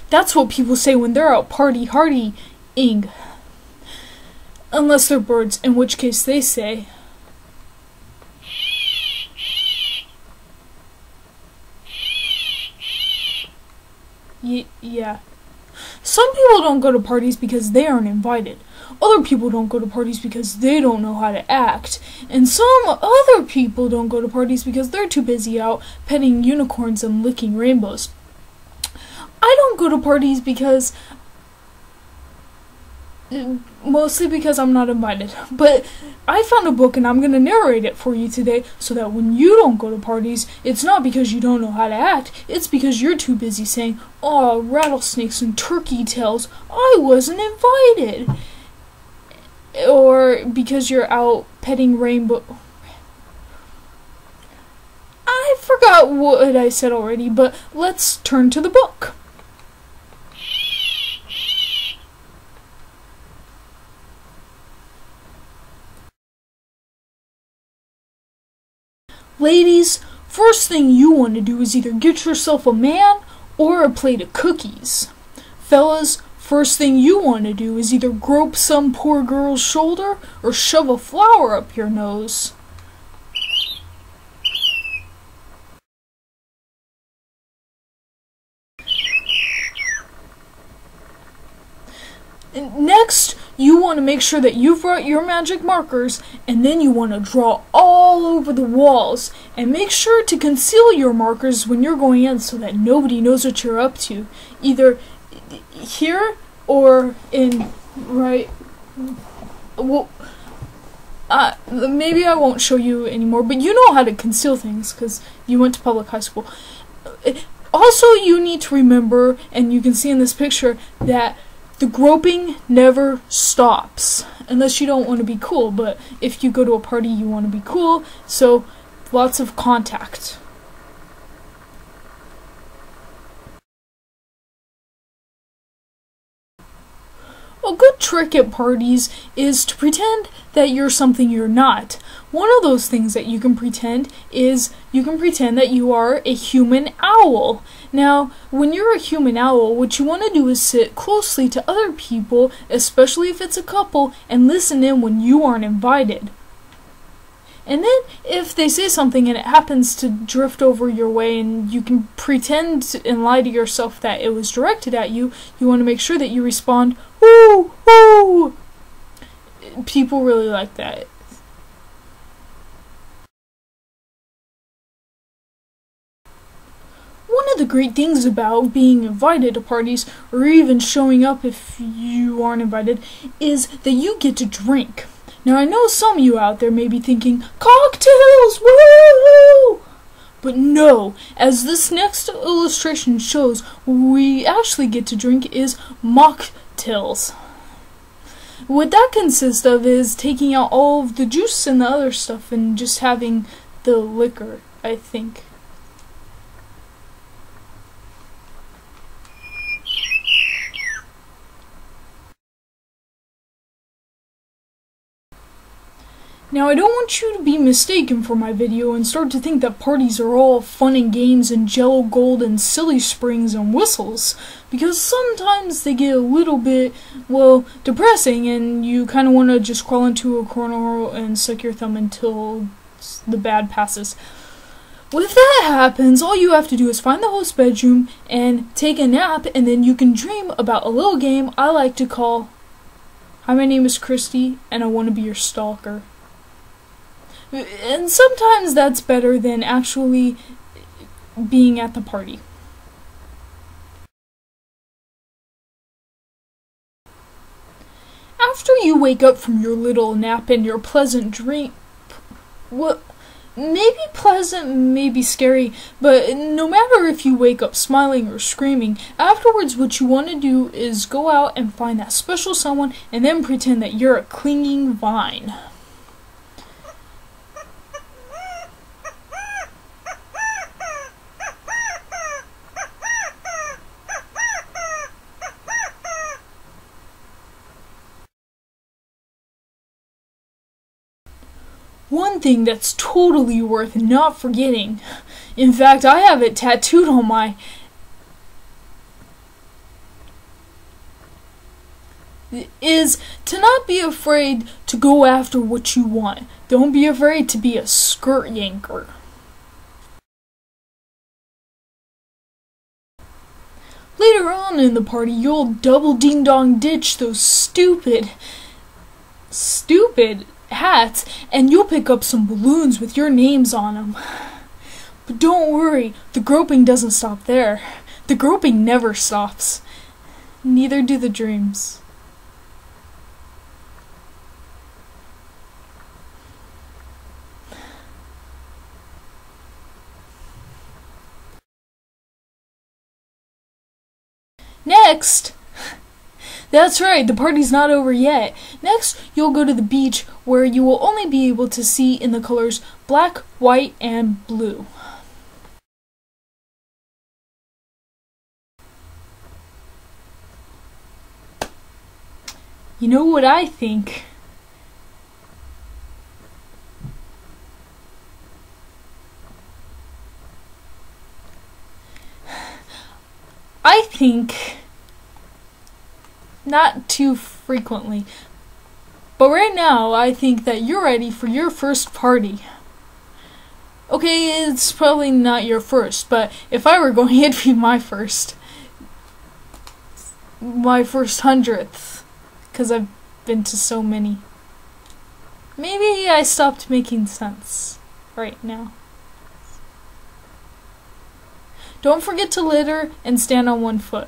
That's what people say when they're out partying. Unless they're birds, in which case they say... Yeah. Some people don't go to parties because they aren't invited. Other people don't go to parties because they don't know how to act. And some other people don't go to parties because they're too busy out petting unicorns and licking rainbows. I don't go to parties because... mostly because I'm not invited. But I found a book and I'm going to narrate it for you today so that when you don't go to parties, it's not because you don't know how to act, it's because you're too busy saying, "Oh, rattlesnakes and turkey tails, I wasn't invited." Or because you're out petting rainbow... I forgot what I said already, but let's turn to the book. Ladies, first thing you want to do is either get yourself a man or a plate of cookies. Fellas, first thing you want to do is either grope some poor girl's shoulder or shove a flower up your nose. Next, you want to make sure that you've brought your magic markers, and then you want to draw all over the walls, and make sure to conceal your markers when you're going in so that nobody knows what you're up to, either here or in right... well, maybe I won't show you anymore, but you know how to conceal things because you went to public high school. Also, you need to remember, and you can see in this picture, that the groping never stops, unless you don't want to be cool, but if you go to a party you want to be cool, so lots of contact. A good trick at parties is to pretend that you're something you're not. One of those things that you can pretend is you can pretend that you are a human owl. Now, when you're a human owl, what you want to do is sit closely to other people, especially if it's a couple, and listen in when you aren't invited. And then, if they say something and it happens to drift over your way and you can pretend and lie to yourself that it was directed at you, you want to make sure that you respond, "Woo! Woo!" People really like that. One of the great things about being invited to parties, or even showing up if you aren't invited, is that you get to drink. Now, I know some of you out there may be thinking, cocktails, woohoo! But no, as this next illustration shows, what we actually get to drink is mocktails. What that consists of is taking out all of the juice and the other stuff and just having the liquor, I think. Now, I don't want you to be mistaken for my video and start to think that parties are all fun and games and jello gold and silly springs and whistles, because sometimes they get a little bit, well, depressing and you kind of want to just crawl into a corner and suck your thumb until the bad passes. Well, if that happens, all you have to do is find the host's bedroom and take a nap, and then you can dream about a little game I like to call, "Hi, my name is Christy, and I want to be your stalker." And sometimes that's better than actually being at the party. After you wake up from your little nap and your pleasant dream, well, maybe pleasant, maybe scary, but no matter if you wake up smiling or screaming, afterwards what you want to do is go out and find that special someone and then pretend that you're a clinging vine. One thing that's totally worth not forgetting, in fact I have it tattooed on my is to not be afraid to go after what you want. Don't be afraid to be a skirt yanker. Later on in the party, you'll double ding-dong ditch those stupid hats, and you'll pick up some balloons with your names on them. But don't worry, the groping doesn't stop there. The groping never stops. Neither do the dreams. Next! That's right, the party's not over yet. Next, you'll go to the beach where you will only be able to see in the colors black, white, and blue. You know what I think? I think not too frequently, but right now I think that you're ready for your first party. Okay, it's probably not your first, but if I were going, it'd be my first 100th, because I've been to so many. Maybe I stopped making sense right now. Don't forget to litter and stand on one foot.